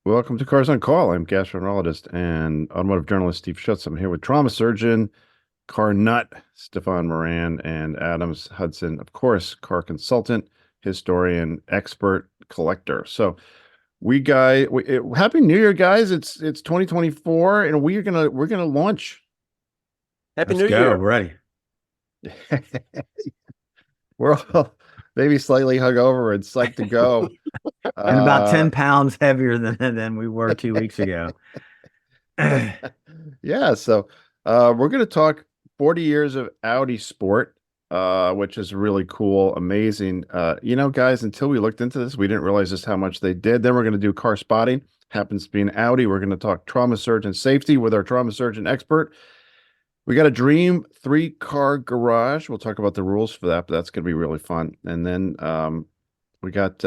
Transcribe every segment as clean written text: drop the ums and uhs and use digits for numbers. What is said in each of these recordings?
Welcome to Cars on Call. I'm gastroenterologist and automotive journalist Steve-0. I'm here with trauma surgeon, car nut Stephan Moran, and Adams Hudson, of course, car consultant, historian, expert, collector. So Happy New Year, guys. It's 2024, and we're gonna launch. Happy Let's New go. Year. We're ready. We're all maybe slightly hungover and psyched to go. And about 10 pounds heavier than we were 2 weeks ago. Yeah, so we're going to talk 40 years of Audi Sport, which is really cool, amazing. Guys, until we looked into this, we didn't realize just how much they did. Then we're going to do car spotting. Happens to be an Audi. We're going to talk trauma surgeon safety with our trauma surgeon expert. We got a dream 3-car garage. We'll talk about the rules for that, but that's going to be really fun. And then we got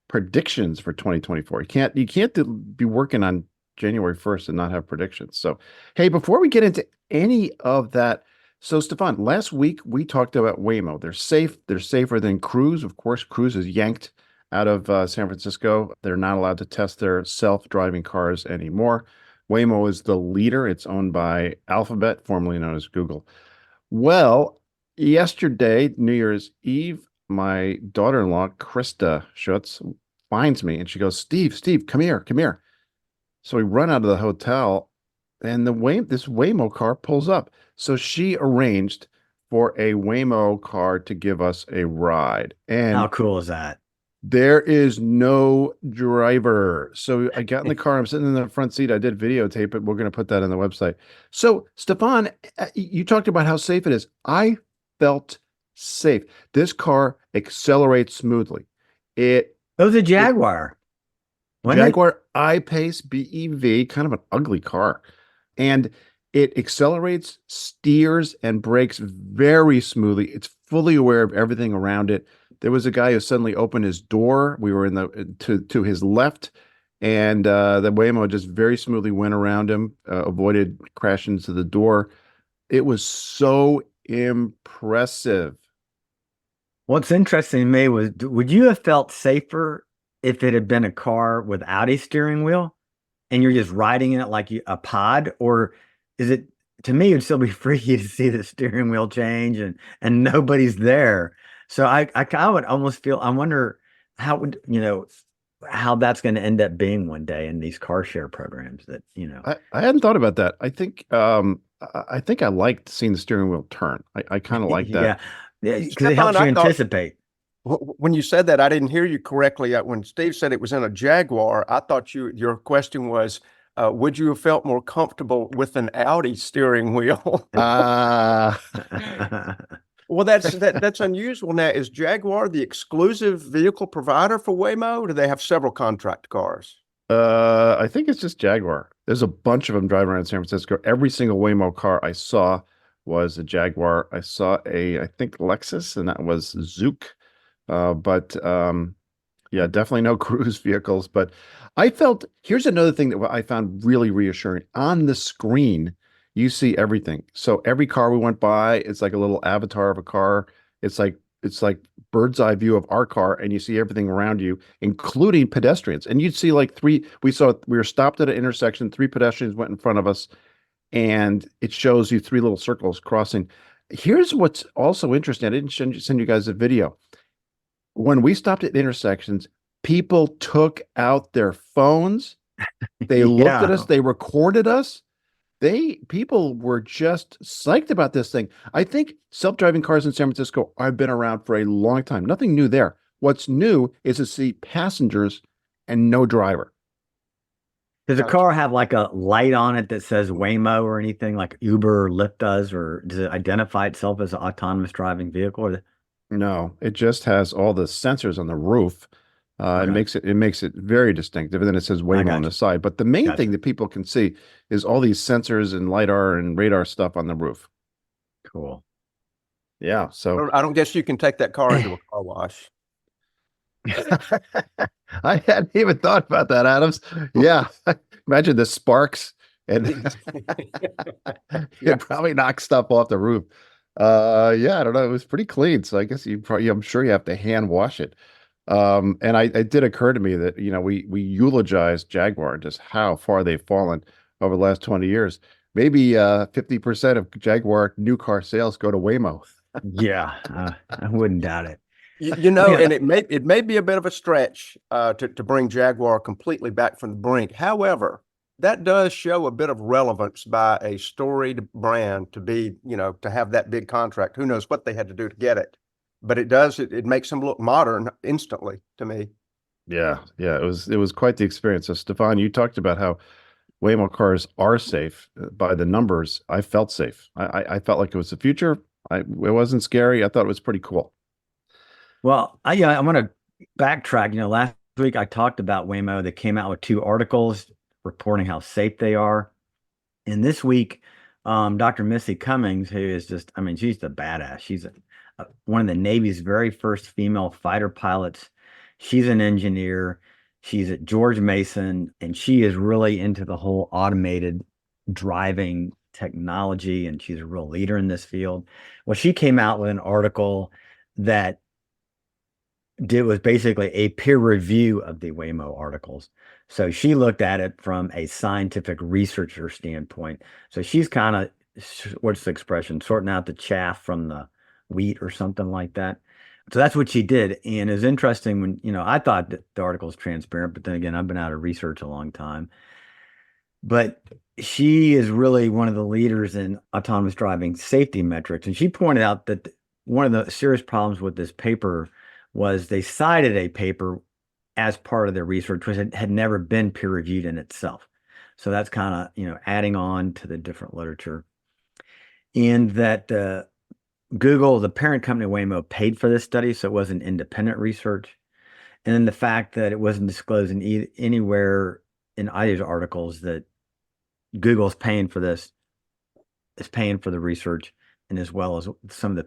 predictions for 2024. You can't be working on January 1st and not have predictions. So, hey, before we get into any of that, so Stephan, last week we talked about Waymo. They're safe. They're safer than Cruise. Of course, Cruise is yanked out of San Francisco. They're not allowed to test their self-driving cars anymore. Waymo is the leader. It's owned by Alphabet, formerly known as Google. Well, yesterday, New Year's Eve, my daughter-in-law, Krista Schutz, finds me and she goes, Steve, come here. So we run out of the hotel and this Waymo car pulls up. So she arranged for a Waymo car to give us a ride. And how cool is that? there is no driver. So I got in the car. I'm sitting in the front seat. I did videotape it. We're going to put that on the website. So, Stephan, you talked about how safe it is. I felt safe. This car accelerates smoothly. It was a Jaguar. Jaguar I-Pace BEV, kind of an ugly car. And it accelerates, steers, and brakes very smoothly. It's fully aware of everything around it. There was a guy who suddenly opened his door. We were to his left, and the Waymo just very smoothly went around him, avoided crashing into the door. It was so impressive. What's interesting to me was, would you have felt safer if it had been a car with Audi steering wheel and you're just riding in it like a pod? Or is it, to me, it'd still be freaky to see the steering wheel change and nobody's there. So I would almost feel, I wonder how that's going to end up being one day in these car share programs that, I hadn't thought about that. I think I liked seeing the steering wheel turn. I kind of like that. Yeah, because it helps you anticipate. When you said that, I didn't hear you correctly. When Steve said it was in a Jaguar, I thought your question was, would you have felt more comfortable with an Audi steering wheel? Well, that's unusual. Now, is Jaguar the exclusive vehicle provider for Waymo? Or do they have several contract cars? I think it's just Jaguar. There's a bunch of them driving around San Francisco. Every single Waymo car I saw was a Jaguar. I saw I think Lexus, and that was Zook. Yeah, definitely no Cruise vehicles. But here's another thing that I found really reassuring. On the screen, you see everything. So every car we went by, it's like a little avatar of a car. It's like bird's eye view of our car, and you see everything around you, including pedestrians. And you'd see like we were stopped at an intersection, 3 pedestrians went in front of us, and it shows you 3 little circles crossing. Here's what's also interesting. I didn't send you guys a video. When we stopped at intersections, people took out their phones. They looked at us. They recorded us. People were just psyched about this thing. I think self-driving cars in San Francisco have been around for a long time. Nothing new there. What's new is to see passengers and no driver. Does a car have like a light on it that says Waymo or anything like Uber or Lyft does, or does it identify itself as an autonomous driving vehicle? No, it just has all the sensors on the roof. Okay. It makes it very distinctive. And then it says Waymo on the side. But the main thing that people can see is all these sensors and LiDAR and radar stuff on the roof. Cool. Yeah. So I don't guess you can take that car into a car wash. I hadn't even thought about that, Adams. Yeah. Imagine the sparks and it probably knocks stuff off the roof. Yeah, I don't know. It was pretty clean. So I guess I'm sure you have to hand wash it. And it did occur to me that, we eulogize Jaguar and just how far they've fallen over the last 20 years. Maybe 50% of Jaguar new car sales go to Waymo. Yeah, I wouldn't doubt it. And it may be a bit of a stretch to bring Jaguar completely back from the brink. However, that does show a bit of relevance by a storied brand to be, to have that big contract. Who knows what they had to do to get it, but it makes them look modern instantly to me. Yeah, yeah, it was quite the experience. So Stefan, you talked about how Waymo cars are safe. By the numbers, I felt safe. I felt like it was the future. It wasn't scary. I thought it was pretty cool. Well, I want to backtrack. Last week I talked about Waymo. They came out with 2 articles reporting how safe they are. And this week, Dr. Missy Cummings, who is just, she's the badass. She's one of the Navy's very first female fighter pilots. She's an engineer. She's at George Mason, and she is really into the whole automated driving technology, and she's a real leader in this field. Well, she came out with an article that was basically a peer review of the Waymo articles. So she looked at it from a scientific researcher standpoint. So she's kind of, what's the expression, sorting out the chaff from the wheat or something like that. So that's what she did. And it's interesting when, I thought that the article was transparent, but then again, I've been out of research a long time. But she is really one of the leaders in autonomous driving safety metrics. And she pointed out that one of the serious problems with this paper was they cited a paper as part of their research, which had never been peer reviewed in itself. So that's kind of, adding on to the different literature. And that Google, the parent company Waymo, paid for this study, so it wasn't independent research. And then the fact that it wasn't disclosed anywhere in either articles that Google's paying for this, is paying for the research, and as well as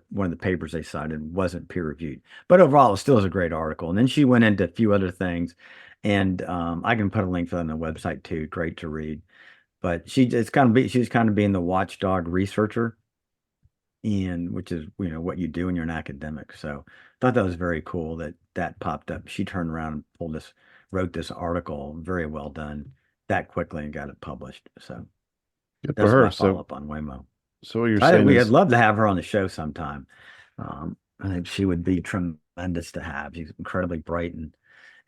one of the papers they cited wasn't peer reviewed. But overall, it still is a great article. And then she went into a few other things, and I can put a link for that on the website too. Great to read. But she's kind of being the watchdog researcher, and which is what you do when you're an academic. So I thought that was very cool that popped up. She turned around and wrote this article, very well done, that quickly, and got it published. So Good that's for her. my follow-up on Waymo. So what you're saying I'd is, love to have her on the show sometime. I think she would be tremendous to have. She's incredibly bright, and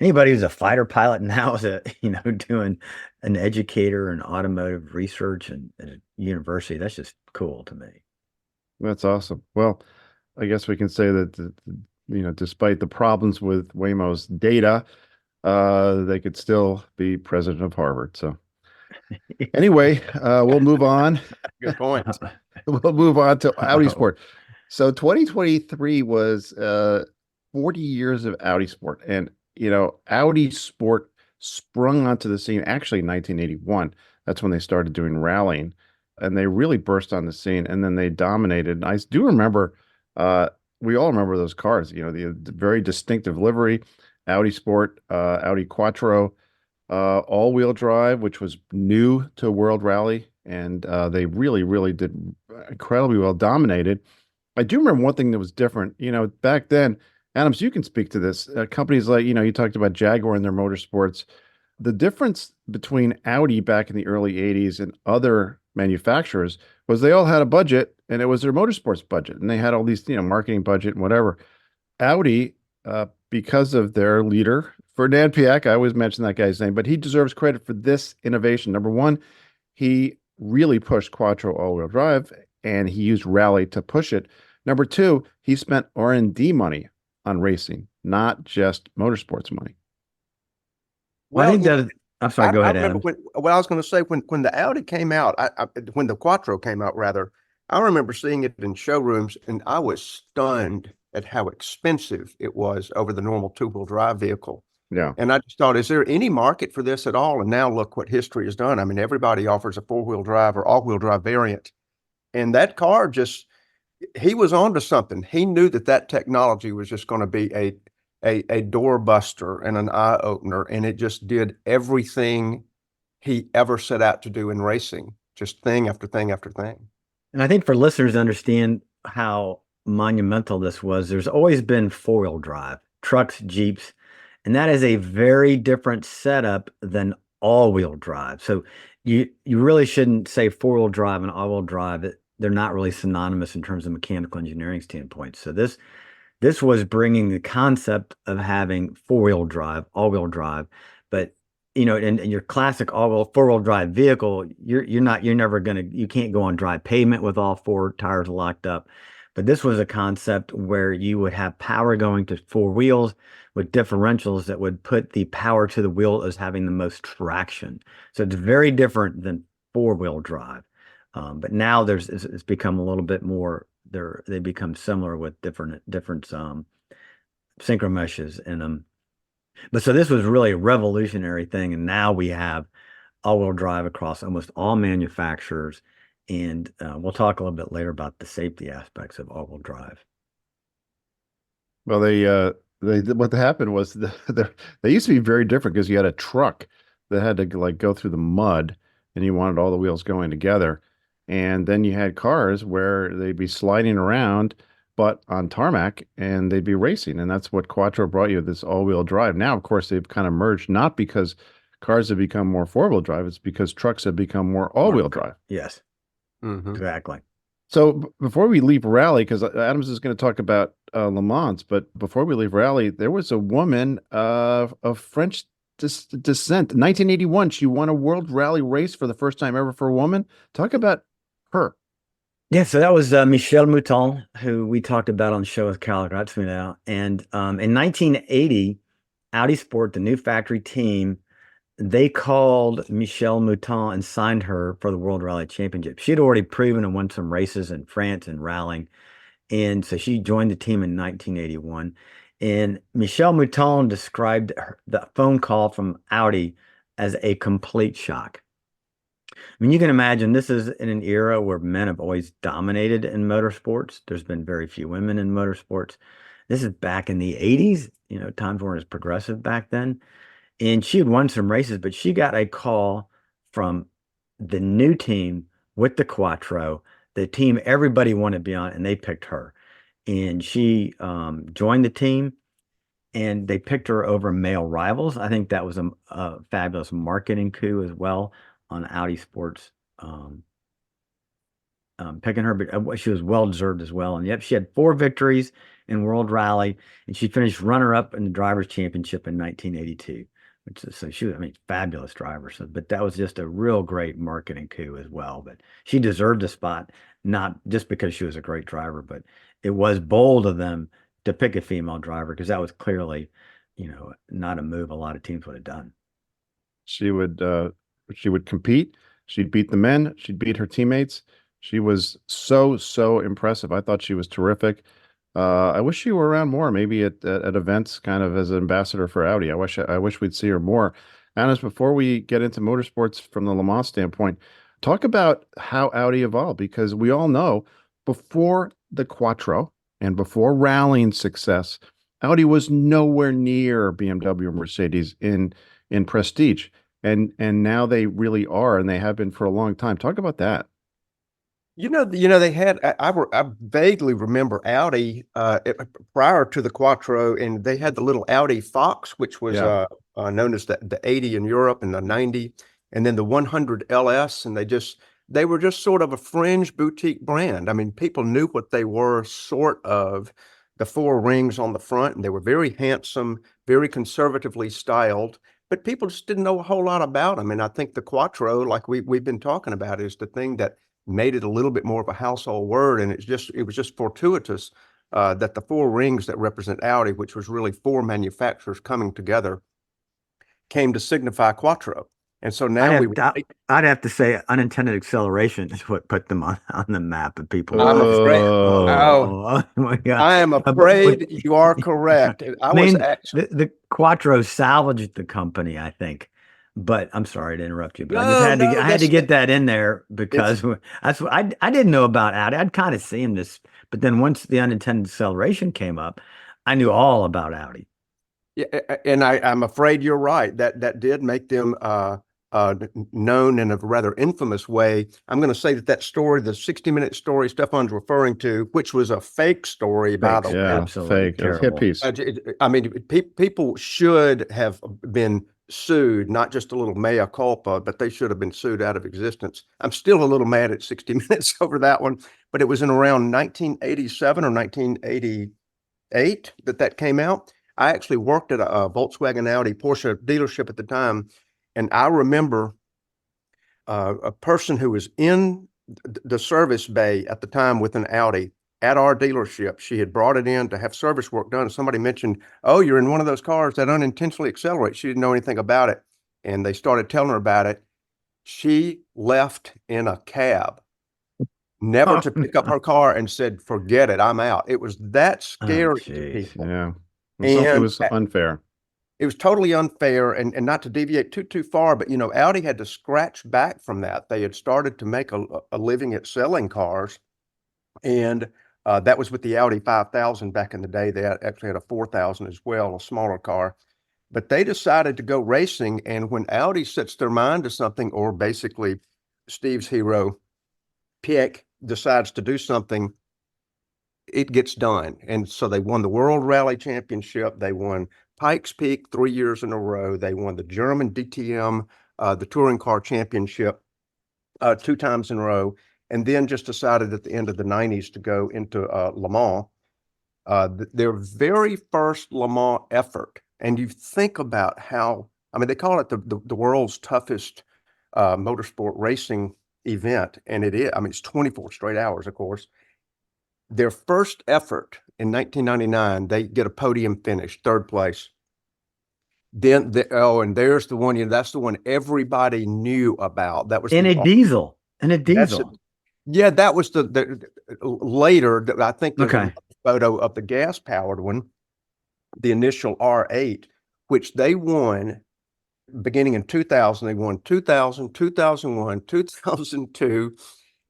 anybody who's a fighter pilot now is doing an educator in automotive research and at a university. That's just cool to me. that's awesome. Well, I guess we can say that, despite the problems with Waymo's data, they could still be president of Harvard. So anyway, we'll move on. Good point. We'll move on to Audi Sport. So 2023 was 40 years of Audi Sport. And, Audi Sport sprung onto the scene actually in 1981. That's when they started doing rallying. And they really burst on the scene. And then they dominated. And I do remember, we all remember those cars, the very distinctive livery, Audi Sport, Audi Quattro, all-wheel drive, which was new to World Rally. And they really, really did incredibly well, dominated. I do remember one thing that was different. Back then, Adams, you can speak to this. Companies like, you talked about Jaguar and their motorsports. The difference between Audi back in the early 80s and other manufacturers was they all had a budget, and it was their motorsports budget. And they had all these, marketing budget and whatever. Audi, because of their leader, Ferdinand Piëch, I always mention that guy's name, but he deserves credit for this innovation. Number one, he really pushed Quattro all-wheel drive, and he used rally to push it. Number two, he spent R&D money on racing, not just motorsports money. Well, I think that. I'm sorry. Go ahead, Adam. I was going to say when the Audi came out, when the Quattro came out, rather, I remember seeing it in showrooms, and I was stunned at how expensive it was over the normal two-wheel drive vehicle. Yeah. And I just thought, is there any market for this at all? And now look what history has done. I mean, everybody offers a four-wheel drive or all-wheel drive variant. And that car he was onto something. He knew that technology was just going to be a door buster and an eye opener. And it just did everything he ever set out to do in racing, just thing after thing after thing. And I think for listeners to understand how monumental this was, there's always been four-wheel drive, trucks, Jeeps, And that is a very different setup than all-wheel drive. So you really shouldn't say four-wheel drive and all-wheel drive. They're not really synonymous in terms of mechanical engineering standpoint. So this was bringing the concept of having four-wheel drive, all-wheel drive, but in your classic all-wheel four-wheel drive vehicle, you can't go on dry pavement with all four tires locked up. But this was a concept where you would have power going to four wheels with differentials that would put the power to the wheel as having the most traction. So it's very different than four-wheel drive. But now it's become a little bit more. They become similar with different synchro meshes in them. But so this was really a revolutionary thing, and now we have all-wheel drive across almost all manufacturers. And we'll talk a little bit later about the safety aspects of all-wheel drive. Well, what happened was they used to be very different because you had a truck that had to like go through the mud, and you wanted all the wheels going together. And then you had cars where they'd be sliding around, but on tarmac, and they'd be racing. And that's what Quattro brought you, this all-wheel drive. Now, of course, they've kind of merged, not because cars have become more four-wheel drive, it's because trucks have become more all-wheel drive. Yes, exactly. So before we leave rally, because Adams is going to talk about LeMans, but before we leave rally, there was a woman of French descent. 1981, she won a world rally race for the first time ever for a woman. Talk about her. Yeah, so that was Michelle Mouton, who we talked about on the show with Carol Gratzmanow. And in 1980, Audi Sport, the new factory team, they called Michelle Mouton and signed her for the World Rally Championship. She had already proven and won some races in France and rallying. And so she joined the team in 1981. And Michelle Mouton described the phone call from Audi as a complete shock. I mean, you can imagine this is in an era where men have always dominated in motorsports. There's been very few women in motorsports. This is back in the 80s. Times weren't as progressive back then. And she had won some races, but she got a call from the new team with the Quattro, the team everybody wanted to be on, and they picked her. And she joined the team, and they picked her over male rivals. I think that was a fabulous marketing coup as well on Audi Sports picking her, but she was well-deserved as well. And yep, she had 4 victories in World Rally, and she finished runner-up in the Drivers' Championship in 1982. So she was, fabulous driver. So, but that was just a real great marketing coup as well. But she deserved a spot, not just because she was a great driver, but it was bold of them to pick a female driver because that was clearly, not a move a lot of teams would have done. She would compete. She'd beat the men. She'd beat her teammates. She was so impressive. I thought she was terrific. I wish she were around more, maybe at events, kind of as an ambassador for Audi. I wish we'd see her more. Anas, before we get into motorsports from the Le Mans standpoint, talk about how Audi evolved, because we all know before the Quattro and before rallying success, Audi was nowhere near BMW or Mercedes in prestige, and now they really are, and they have been for a long time. Talk about that. They had, I vaguely remember Audi prior to the Quattro, and they had the little Audi Fox, which was known as the 80 in Europe and the 90, and then the 100 LS, and they were just sort of a fringe boutique brand. I mean, people knew what they were, sort of, the 4 rings on the front, and they were very handsome, very conservatively styled, but people just didn't know a whole lot about them. And I think the Quattro, like we've been talking about, is the thing that made it a little bit more of a household word. And it was just fortuitous that the 4 rings that represent Audi, which was really 4 manufacturers coming together, came to signify Quattro. And so now I'd have to say unintended acceleration is what put them on the map of people. I'm afraid. Oh my God. I am afraid you are correct. The Quattro salvaged the company, I think. But I'm sorry to interrupt you, but I had to get that in there because I didn't know about Audi. I'd kind of seen this, but then once the unintended acceleration came up, I knew all about Audi. Yeah, and I'm afraid you're right. That did make them known in a rather infamous way. I'm going to say that story, the 60-minute story Stephan's referring to, which was a fake story, by Fake, the way. Yeah, absolutely fake. It was terrible. hippies. I mean, people should have been sued, not just a little mea culpa, but they should have been sued out of existence. I'm still a little mad at 60 Minutes over that one, but it was in around 1987 or 1988 that came out. I actually worked at a Volkswagen Audi Porsche dealership at the time, and I remember a person who was in the service bay at the time with an Audi at our dealership. She had brought it in to have service work done. And somebody mentioned, "Oh, you're in one of those cars that unintentionally accelerates." She didn't know anything about it. And they started telling her about it. She left in a cab, never to pick up her car, and said, "Forget it, I'm out." It was that Oh, scary to jeez. people. Yeah. It And was unfair. it was totally unfair, and not to deviate too far, but Audi had to scratch back from that. They had started to make a living at selling cars, and that was with the Audi 5000 back in the day. They actually had a 4000 as well, a smaller car. But they decided to go racing, and when Audi sets their mind to something, or basically Steve's hero, Piek, decides to do something, it gets done. And so they won the World Rally Championship. They won Pikes Peak 3 years in a row. They won the German DTM, the Touring Car Championship, 2 times in a row. And then just decided at the end of the 90s to go into Le Mans. Their very first Le Mans effort. And you think about how, I mean, they call it the world's toughest motorsport racing event. And it is, I mean, it's 24 straight hours, of course. Their first effort in 1999, they get a podium finish, third place. Then, and there's the one, that's the one everybody knew about. That was In a diesel. In a diesel. Yeah, that was the later. I think there's Okay. a photo of the gas-powered one, the initial R8, which they won beginning in 2000. They won 2000, 2001, 2002,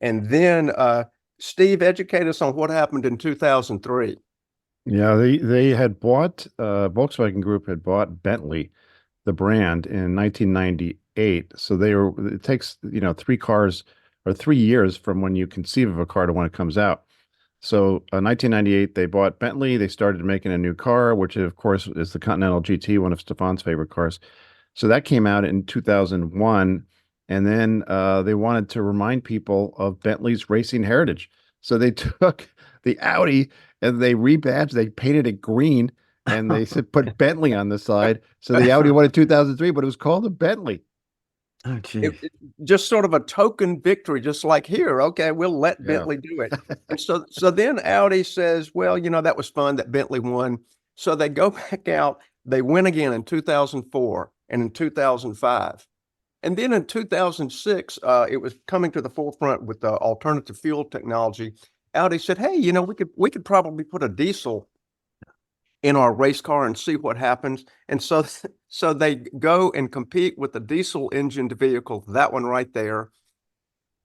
and then Steve, educate us on what happened in 2003. Yeah, they had bought Volkswagen Group had bought Bentley, the brand, in 1998. So it takes 3 cars or 3 years from when you conceive of a car to when it comes out. So 1998, they bought Bentley. They started making a new car, which of course is the Continental GT, one of Stephan's favorite cars. So that came out in 2001, and then they wanted to remind people of Bentley's racing heritage. So they took the Audi and they rebadged, they painted it green, and they said put Bentley on the side. So the Audi won in 2003, but it was called a Bentley. Oh, geez. Just sort of a token victory, just like here. Okay, we'll let Bentley do it. And so then Audi says, well, that was fun that Bentley won. So they go back out. They win again in 2004 and in 2005. And then in 2006, it was coming to the forefront with the alternative fuel technology. Audi said, hey, we could probably put a diesel in our race car and see what happens. And so they go and compete with the diesel engined vehicle, that one right there,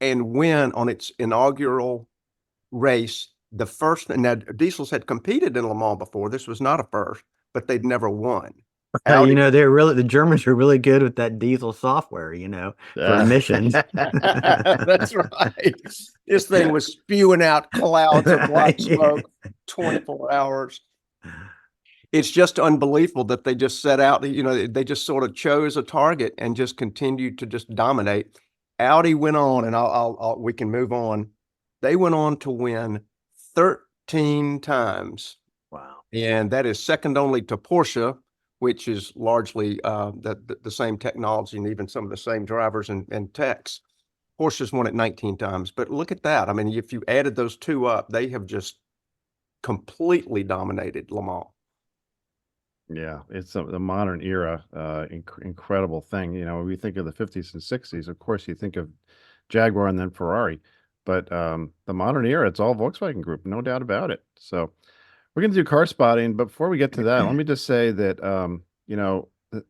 and win on its inaugural race. The first, and now diesels had competed in Le Mans before. This was not a first, but they'd never won. Audi, the Germans are really good with that diesel software, for emissions. That's right. This thing was spewing out clouds of black smoke 24 hours. It's just unbelievable that they just set out, they just sort of chose a target and just continued to just dominate. Audi went on, and we can move on. They went on to win 13 times. Wow. And that is second only to Porsche, which is largely the same technology and even some of the same drivers and techs. Porsche's won it 19 times. But look at that. I mean, if you added those two up, they have just completely dominated Le Mans. Yeah, it's the modern era, incredible thing. When we think of the 50s and 60s, of course, you think of Jaguar and then Ferrari. But the modern era, it's all Volkswagen Group, no doubt about it. So we're going to do car spotting. But before we get to that, let me just say that,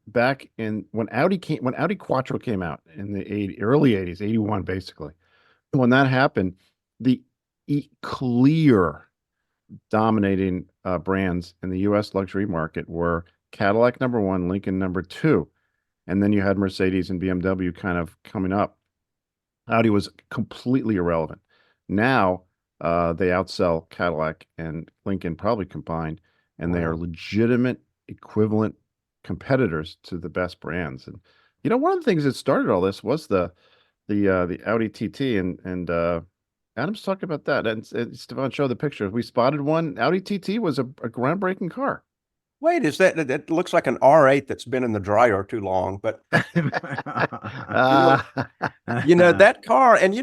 back when Audi Quattro came out in the early 80s, 81, basically, when that happened, the clear dominating brands in the U.S. luxury market were Cadillac #1, Lincoln #2. and then you had Mercedes and BMW kind of coming up. Audi was completely irrelevant. Now they outsell Cadillac and Lincoln probably combined, and they are Wow. legitimate equivalent competitors to the best brands. And one of the things that started all this was the Audi TT, and Adam's talking about that. And Stefan showed the picture. We spotted one. Audi TT was a groundbreaking car. Wait, is that looks like an R8 that's been in the dryer too long? But Uh, that car, and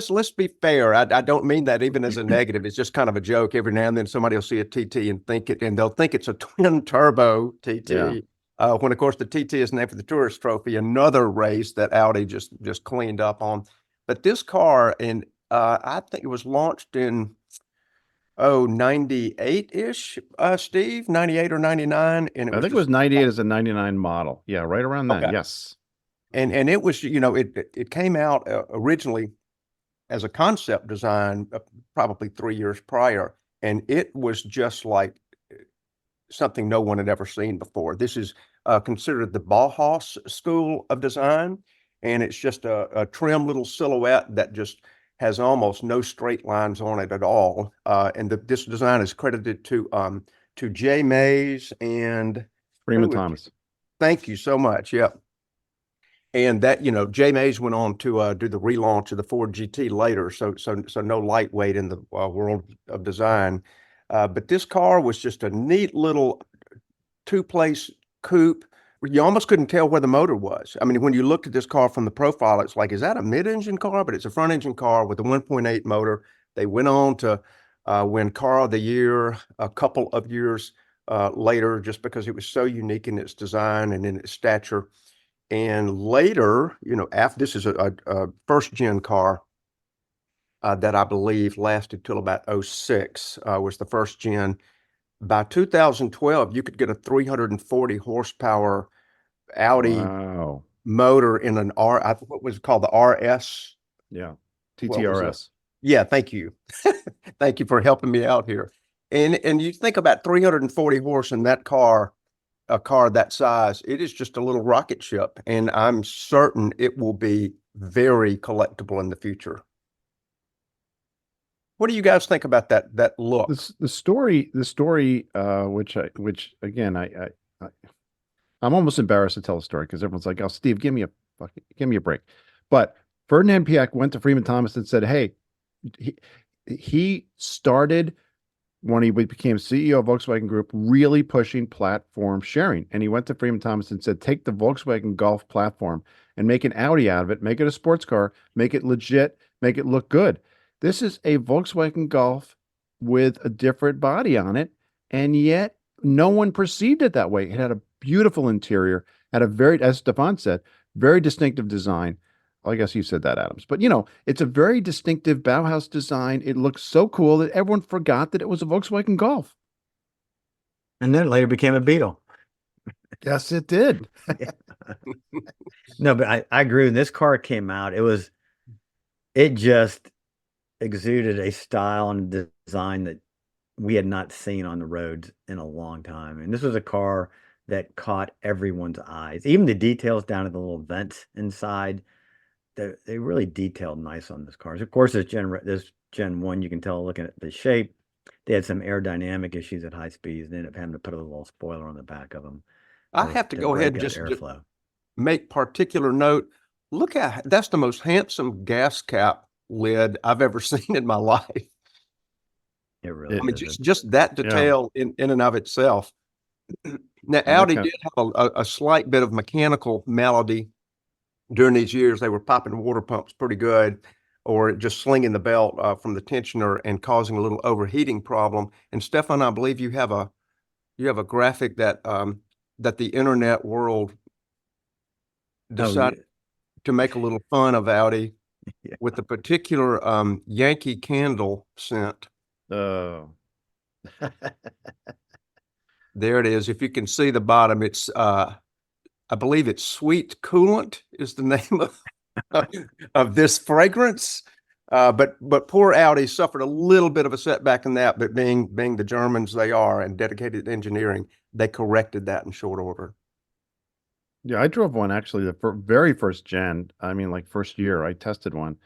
let's be fair. I don't mean that even as a negative. It's just kind of a joke. Every now and then somebody will see a TT and they'll think it's a twin turbo TT. Yeah. When of course the TT is named for the Tourist Trophy, another race that Audi just cleaned up on. But this car, and I think it was launched in 98-ish, Steve, 98 or 99, and I think it was 98 as a 99 model. Yeah, right around then. Okay. Yes. And it was, it came out originally as a concept design probably 3 years prior, and it was just like something no one had ever seen before. This is considered the Bauhaus school of design, and it's just a trim little silhouette that just has almost no straight lines on it at all. And this design is credited to Jay Mays and Freeman Thomas. Thank you so much. Yep. And that, Jay Mays went on to do the relaunch of the Ford GT later. So no lightweight in the world of design. But this car was just a neat little two-place coupe. You almost couldn't tell where the motor was. I mean, when you looked at this car from the profile, it's like, is that a mid-engine car? But it's a front-engine car with a 1.8 motor. They went on to win Car of the Year a couple of years later, just because it was so unique in its design and in its stature. And later, after this is a first-gen car that I believe lasted till about 06, was the first gen. By 2012, you could get a 340 horsepower Audi motor in an what was it called, the RS? Yeah, TTRS. Yeah, thank you. Thank you for helping me out here. And you think about 340 horse in that car, a car that size, it is just a little rocket ship, and I'm certain it will be very collectible in the future. What do you guys think about that look? The story, which again, I'm almost embarrassed to tell the story because everyone's like, "Oh, Steve, give me a break." But Ferdinand Piëch went to Freeman Thomas and said, "Hey," he started when he became CEO of Volkswagen Group, really pushing platform sharing. And he went to Freeman Thomas and said, "Take the Volkswagen Golf platform and make an Audi out of it, make it a sports car, make it legit, make it look good." This is a Volkswagen Golf with a different body on it, and yet no one perceived it that way. It had a beautiful interior, had a very, as Stefan said, very distinctive design. Well, I guess you said that, Adams. But, it's a very distinctive Bauhaus design. It looks so cool that everyone forgot that it was a Volkswagen Golf. And then later became a Beetle. Yes, it did. No, but I agree. When this car came out, it just exuded a style and design that we had not seen on the roads in a long time. And this was a car that caught everyone's eyes. Even the details down to the little vents inside, they really detailed nice on this car. Of course, this Gen 1, you can tell looking at the shape, they had some aerodynamic issues at high speeds. They ended up having to put a little spoiler on the back of them. I have to go ahead and just make particular note. Look at that's the most handsome gas cap lid I've ever seen in my life. It really is. Just that detail in and of itself. Now, Audi did have a slight bit of mechanical malady during these years. They were popping water pumps pretty good, or just slinging the belt from the tensioner and causing a little overheating problem. And Stefan, I believe you have a graphic that that the internet world decided to make a little fun of Audi with a particular Yankee Candle scent. Oh. There it is. If you can see the bottom, it's I believe it's Sweet Coolant is the name of this fragrance. But poor Audi suffered a little bit of a setback in that, but being the Germans they are and dedicated to engineering, they corrected that in short order. Yeah, I drove one actually the very first gen. I mean, like first year, I tested one,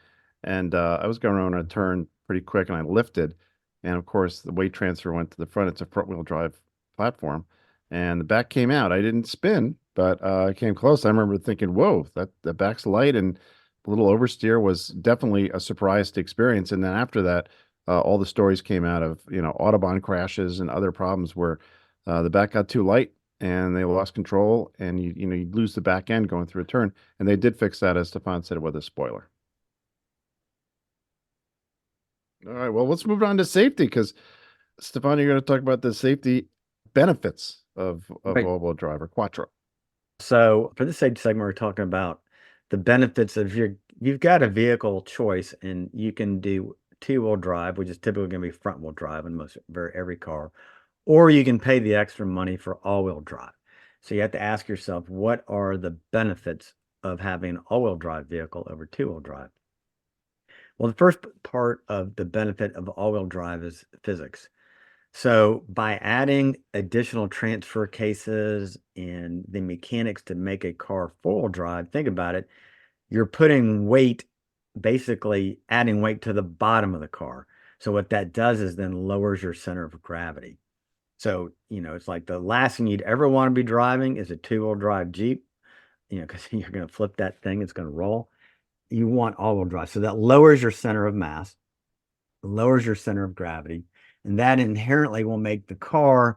and I was going around a turn pretty quick, and I lifted, and of course the weight transfer went to the front. It's a front wheel drive platform, and the back came out. I didn't spin, but I came close. I remember thinking, "Whoa, that the back's light," and the little oversteer was definitely a surprise to experience. And then after that, all the stories came out of Autobahn crashes and other problems where the back got too light and they lost control, and you lose the back end going through a turn. And they did fix that, as Stefan said, with a spoiler. All right, well, let's move on to safety because Stefan, you're going to talk about the safety benefits of Right. all-wheel drive or quattro. So for this safety segment, we're talking about the benefits of you've got a vehicle choice, and you can do two-wheel drive, which is typically going to be front-wheel drive in every car, or you can pay the extra money for all-wheel drive. So you have to ask yourself, what are the benefits of having an all-wheel drive vehicle over two-wheel drive? Well, the first part of the benefit of all-wheel drive is physics. So by adding additional transfer cases and the mechanics to make a car four-wheel drive, think about it, you're putting weight, basically adding weight to the bottom of the car. So what that does is then lowers your center of gravity. So, it's like the last thing you'd ever want to be driving is a two-wheel drive Jeep, because you're going to flip that thing, it's going to roll. You want all-wheel drive. So that lowers your center of mass, lowers your center of gravity, and that inherently will make the car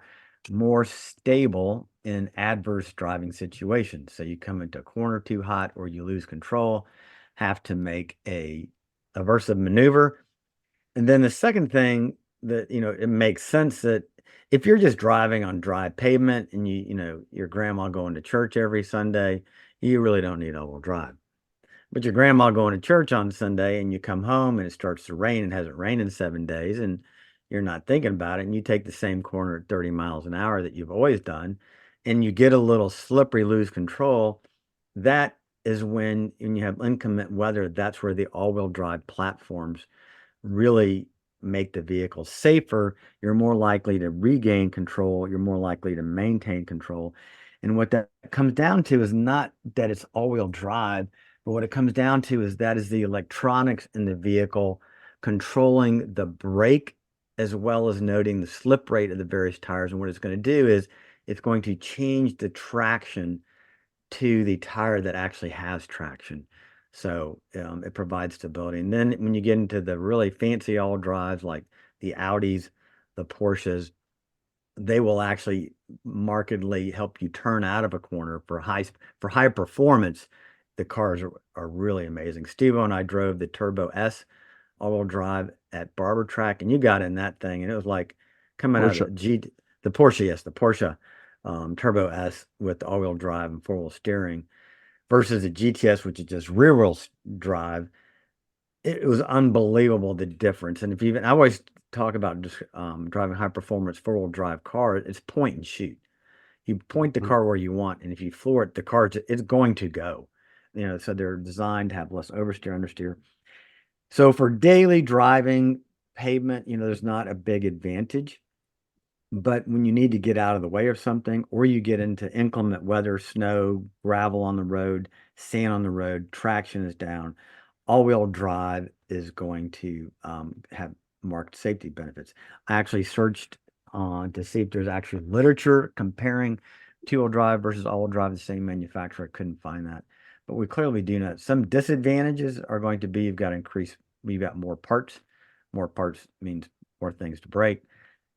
more stable in adverse driving situations. So you come into a corner too hot or you lose control, have to make a aversive maneuver. And then the second thing that, it makes sense that if you're just driving on dry pavement and your grandma going to church every Sunday, you really don't need all-wheel drive. But your grandma going to church on Sunday and you come home and it starts to rain and hasn't rained in 7 days and you're not thinking about it, and you take the same corner at 30 miles an hour that you've always done and you get a little slippery, lose control. That is when you have inclement weather, that's where the all-wheel drive platforms really make the vehicle safer. You're more likely to regain control. You're more likely to maintain control. And what that comes down to is not that it's all-wheel drive, but what it comes down to is that is the electronics in the vehicle controlling the brake as well as noting the slip rate of the various tires. And what it's going to do is it's going to change the traction to the tire that actually has traction. So it provides stability. And then when you get into the really fancy all drives like the Audis, the Porsches, they will actually markedly help you turn out of a corner for high performance. The cars are really amazing. Steve-0 and I drove the Turbo S all-wheel drive at Barber Track, and you got in that thing, and it was like coming out of the Porsche, yes, the Porsche Turbo S with all-wheel drive and four-wheel steering versus the GTS, which is just rear-wheel drive. It was unbelievable, the difference. And I always talk about just driving high-performance four-wheel drive car, it's point and shoot. You point the car where you want, and if you floor it, the car it's going to go. So they're designed to have less oversteer, understeer. So for daily driving pavement, there's not a big advantage. But when you need to get out of the way of something, or you get into inclement weather, snow, gravel on the road, sand on the road, traction is down, all-wheel drive is going to have marked safety benefits. I actually searched to see if there's actually literature comparing two-wheel drive versus all-wheel drive, the same manufacturer. I couldn't find that. But we clearly do know some disadvantages are going to be you've got more parts. More parts means more things to break.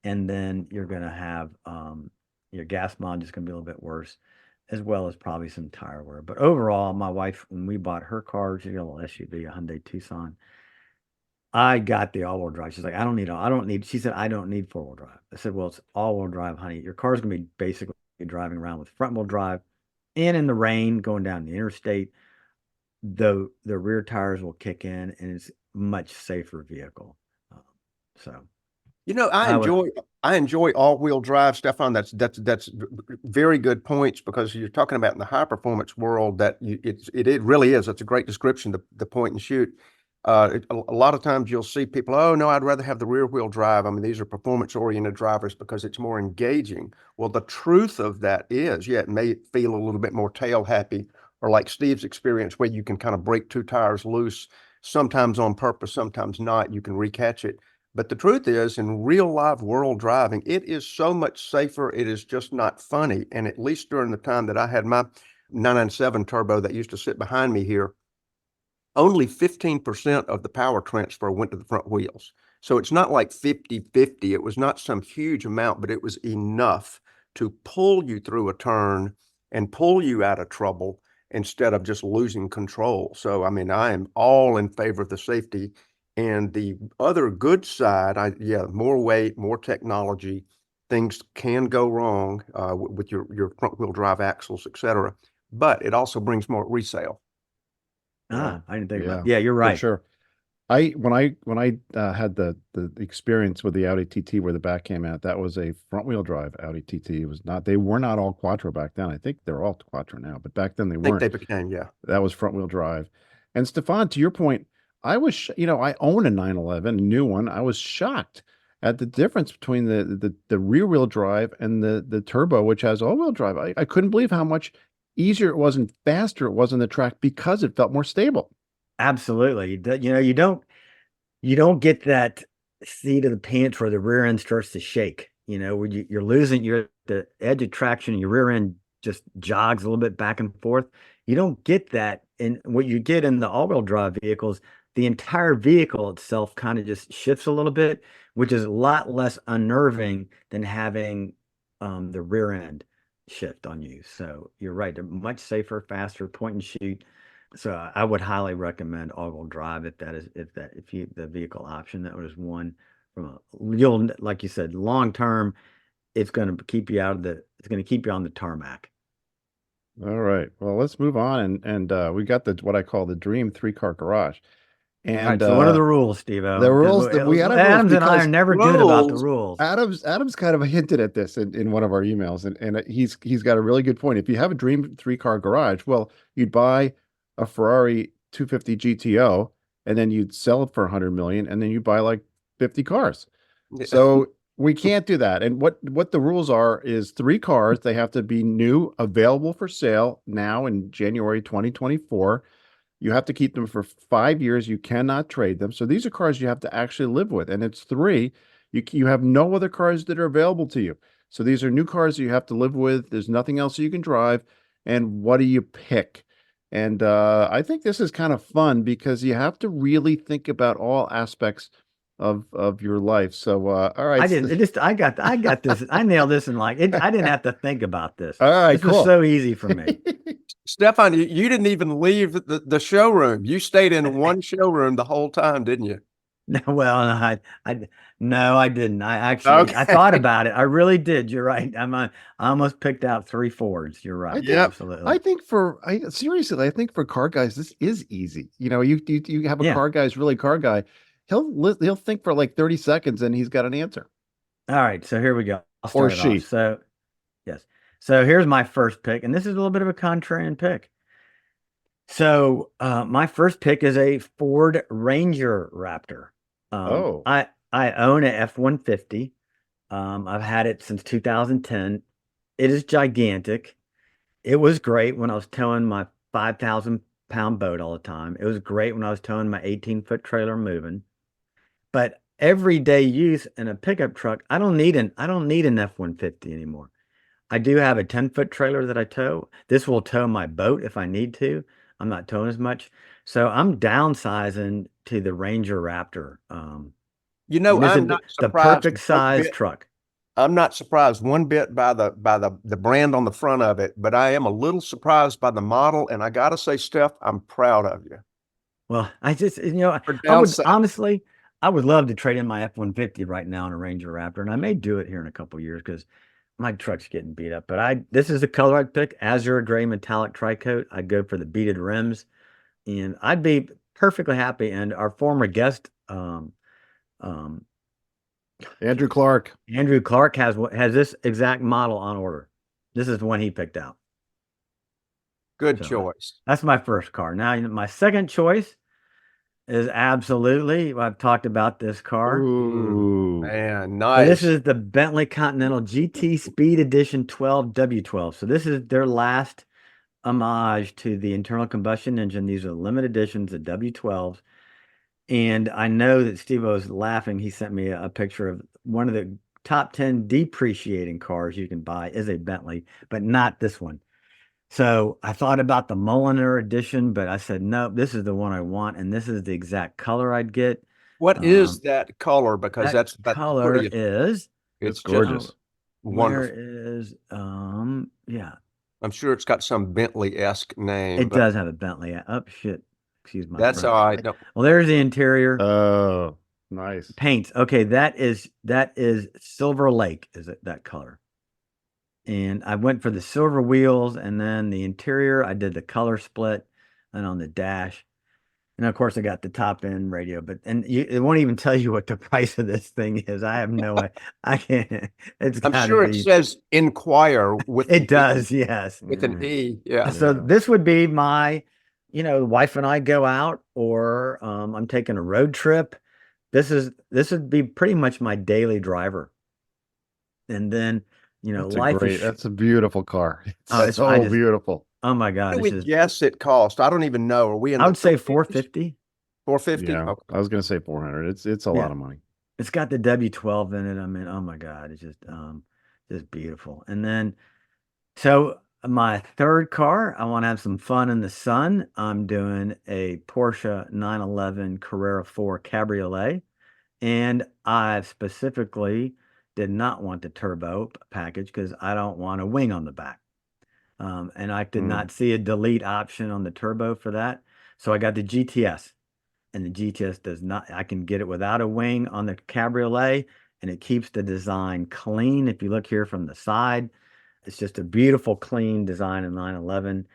And then you're going to have your gas mileage is going to be a little bit worse, as well as probably some tire wear. But overall, my wife, when we bought her car, she got a little SUV, a Hyundai Tucson. I got the all-wheel drive. She's like, she said, I don't need four-wheel drive. I said, well, it's all-wheel drive, honey. Your car's going to be basically driving around with front-wheel drive, and in the rain, going down the interstate, the rear tires will kick in, and it's a much safer vehicle. So. I enjoy all-wheel drive, Stefan. That's very good points, because you're talking about in the high performance world that it really is. That's a great description, the point and shoot. A lot of times you'll see people, oh no, I'd rather have the rear wheel drive. I mean, these are performance oriented drivers because it's more engaging. Well, the truth of that is, yeah, it may feel a little bit more tail happy, or like Steve's experience where you can kind of break two tires loose, sometimes on purpose, sometimes not, you can recatch it. But the truth is, in real live world driving, it is so much safer. It is just not funny. And at least during the time that I had my 997 turbo that used to sit behind me here, only 15% of the power transfer went to the front wheels. So it's not like 50-50. It was not some huge amount, but it was enough to pull you through a turn and pull you out of trouble instead of just losing control. So, I mean, I am all in favor of the safety. And the other good side, yeah, more weight, more technology, things can go wrong with your front wheel drive axles, et cetera. But it also brings more resale. I didn't think about Yeah, it. Yeah, you're for right. sure. When I had the experience with the Audi TT where the back came out, that was a front wheel drive Audi TT. It was not, they were not all quattro back then. I think they're all quattro now, but back then they I think weren't. they became, yeah. That was front wheel drive. And Stefan, to your point, I was, I own a 911, a new one. I was shocked at the difference between the rear wheel drive and the turbo, which has all wheel drive. I couldn't believe how much easier it was and faster it was on the track because it felt more stable. Absolutely. You don't get that seat of the pants where the rear end starts to shake, where you're losing the edge of traction and your rear end just jogs a little bit back and forth. You don't get that. And what you get in the all-wheel drive vehicles, the entire vehicle itself kind of just shifts a little bit, which is a lot less unnerving than having the rear end shift on you. So you're right. They're much safer, faster, point and shoot. So I would highly recommend all-wheel drive if the vehicle option. That was one you'll, like you said, long term, it's going to keep you on the tarmac. All right. Well, let's move on. And we got what I call the dream three-car garage. All right. And So what are the rules, Steve-0? the rules that we had Adams and I are because never good about the rules. Adams kind of hinted at this in one of our emails, and he's got a really good point. If you have a dream three-car garage, well, you'd buy a Ferrari 250 GTO, and then you'd sell it for 100 million, and then you buy like 50 cars. So we can't do that. And what the rules are is 3 cars. They have to be new, available for sale now in January 2024. You have to keep them for 5 years. You cannot trade them. So these are cars you have to actually live with. And it's 3. You have no other cars that are available to you. So these are new cars that you have to live with. There's nothing else you can drive. And what do you pick? And I think this is kind of fun because you have to really think about all aspects of your life. So all right. I got this. I nailed this in I didn't have to think about this. All right, this cool. was so easy for me. Stefan, you didn't even leave the showroom. You stayed in one showroom the whole time, didn't you? Well, no, I didn't. I thought about it. I really did. You're right. I almost picked out 3 Fords. You're right. Absolutely. I think seriously, I think for car guys, this is easy. You have a car guy who's really car guy. He'll think for like 30 seconds and he's got an answer. All right. So here we go. I'll start or she. off. So yes. So here's my first pick, and this is a little bit of a contrarian pick. So my first pick is a Ford Ranger Raptor. I own an F-150. I've had it since 2010. It is gigantic. It was great when I was towing my 5,000-pound boat all the time. It was great when I was towing my 18-foot trailer moving. But everyday use in a pickup truck, I don't need an F-150 anymore. I do have a 10-foot trailer that I tow. This will tow my boat if I need to. I'm not towing as much. So I'm downsizing to the Ranger Raptor. I'm not surprised. The perfect size truck. I'm not surprised one bit by the brand on the front of it, but I am a little surprised by the model. And I got to say, Steph, I'm proud of you. Well, I would love to trade in my F-150 right now in a Ranger Raptor. And I may do it here in a couple of years because my truck's getting beat up. But this is the color I'd pick. Azure Gray Metallic Tri-Coat. I'd go for the beaded rims. And I'd be perfectly happy. And our former guest, Andrew Clark has this exact model on order. This is the one he picked out. Good choice. That's my first car. Now my second choice is absolutely. I've talked about this car. Ooh. Man, So nice. this is the Bentley Continental GT Speed Edition 12 W12. So this is their last homage to the internal combustion engine. These are limited editions of W12s. And I know that Steve-0 is laughing. He sent me a picture of one of the top 10 depreciating cars you can buy is a Bentley, but not this one. So I thought about the Mulliner edition, but I said, no, this is the one I want. And this is the exact color I'd get. What is that color? Because That that's color pretty. is, It's It's gorgeous. just where wonderful. is, yeah, I'm sure it's got some Bentley-esque name, it but does have a Bentley. Oh, shit. Excuse my that's French. all right. No, Well, there's the interior. Oh, nice. Paints. Okay, that is Silver Lake, is it that color? And I went for the silver wheels, and then the interior, I did the color split, and on the dash. And of course, I got the top end radio, but it won't even tell you what the price of this thing is. I have no way. I can't. It's I'm got to sure it be. says inquire with It an does, E, yes. with an E. Yeah. So Yeah. this would be my, wife and I go out, or I'm taking a road trip. This would be pretty much my daily driver. And then, That's a beautiful car. Oh, It's so beautiful. oh my What God, do it's we just, guess it cost? I don't even know. Are we in I the would say 350s? 450. 450? Yeah. Okay. I was gonna say 400. It's a Yeah. lot of money. It's got the W12 in it. I mean, oh my God, it's just beautiful. And then, so my third car, I want to have some fun in the sun. I'm doing a Porsche 911 Carrera 4 Cabriolet, and I specifically did not want the turbo package because I don't want a wing on the back. And I did not see a delete option on the turbo for that. So I got the GTS, and the GTS does not, I can get it without a wing on the Cabriolet, and it keeps the design clean. If you look here from the side, it's just a beautiful, clean design in 911.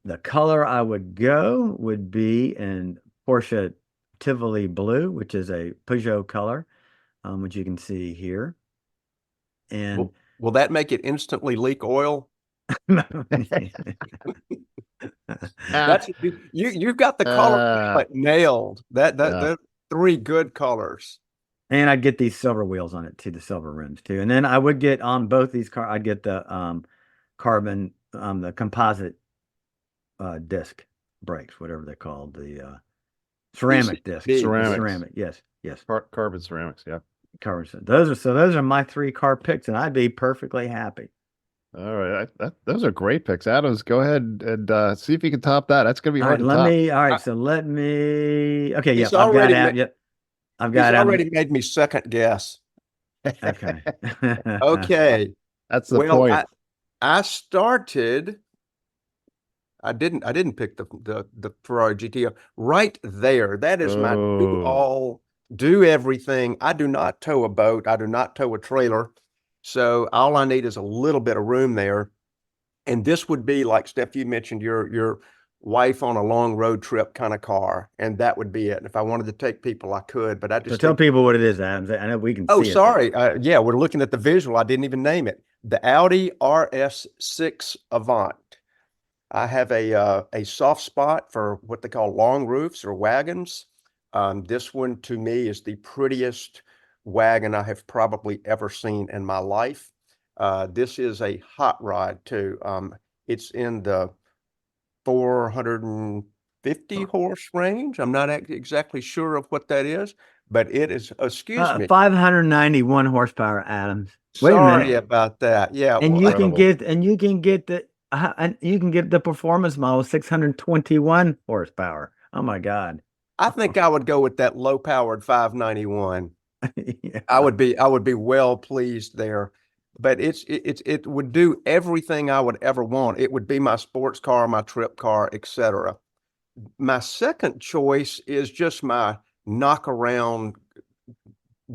The color I would go would be in Porsche Tivoli Blue, which is a Peugeot color, which you can see here. And Will that make it instantly leak oil? That's you've got the color palette nailed. They're three good colors. And I'd get these silver wheels on it too, the silver rims too. And then I would get on both these cars, I'd get the carbon, the composite disc brakes, whatever they're called, the ceramic disc. Ceramics. Ceramic, yes. Carbon ceramics, yeah. Carbon. Those are my 3 car picks, and I'd be perfectly happy. All right. Those are great picks. Adams, go ahead and see if you can top that. That's gonna be All hard right, to top. Okay, He's yep, I've got He's already made me second guess. Okay. Okay. That's the point. I started. I didn't pick the Ferrari GTO right there. That is my do everything. I do not tow a boat. I do not tow a trailer. So all I need is a little bit of room there. And this would be like, Steph, you mentioned your wife on a long road trip kind of car, and that would be it. And if I wanted to take people, I could, but I just tell people what it is, Adams. I know we can see it. Sorry. Yeah, we're looking at the visual. I didn't even name it. The Audi RS6 Avant. I have a soft spot for what they call long roofs or wagons. This one to me is the prettiest wagon I have probably ever seen in my life. This is a hot rod too. It's in the 450 horse range. I'm not exactly sure of what that is, but it is, excuse me. 591 horsepower, Adams. Wait a minute. Sorry about that. Yeah. And you can get the performance model 621 horsepower. Oh my God. I think I would go with that low powered 591. Yeah. I would be well pleased there. But it would do everything I would ever want. It would be my sports car, my trip car, etc. My second choice is just my knock around,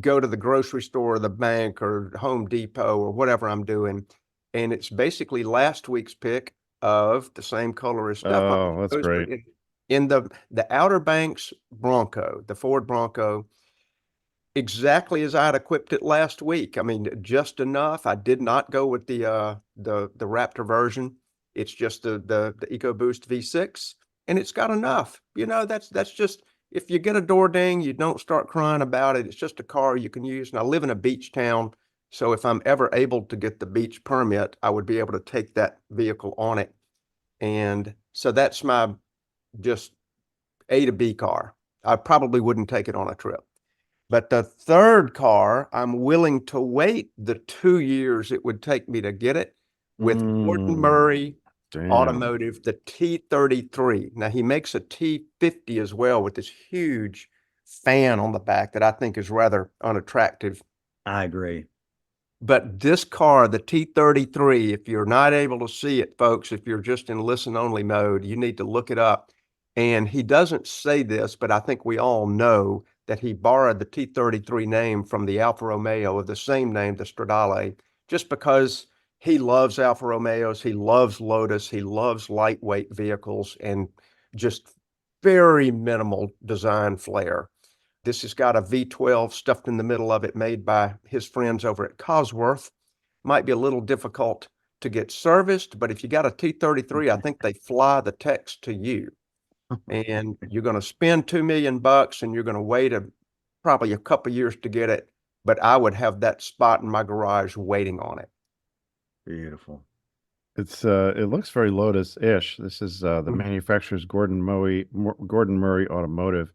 go to the grocery store or the bank or Home Depot or whatever I'm doing. And it's basically last week's pick of the same color as stuff. Oh, that's great. In the Outer Banks Bronco, the Ford Bronco, exactly as I had equipped it last week. I mean, just enough. I did not go with the Raptor version. It's just the EcoBoost V6, and it's got enough. That's just, if you get a door ding, you don't start crying about it. It's just a car you can use. And I live in a beach town, so if I'm ever able to get the beach permit, I would be able to take that vehicle on it. And so that's my just A to B car. I probably wouldn't take it on a trip. But the third car, I'm willing to wait the 2 years it would take me to get it with Gordon Murray Damn. Automotive, the T33. Now he makes a T50 as well with this huge fan on the back that I think is rather unattractive. I agree. But this car, the T33, if you're not able to see it, folks, if you're just in listen only mode, you need to look it up. And he doesn't say this, but I think we all know that he borrowed the T33 name from the Alfa Romeo of the same name, the Stradale, just because he loves Alfa Romeos, he loves Lotus, he loves lightweight vehicles and just very minimal design flair. This has got a V12 stuffed in the middle of it, made by his friends over at Cosworth. Might be a little difficult to get serviced, but if you got a T33, I think they fly the text to you. And you're going to spend $2 million and you're going to wait probably a couple of years to get it. But I would have that spot in my garage waiting on it. Beautiful. It looks very Lotus-ish. This is the manufacturer's Gordon Murray Automotive.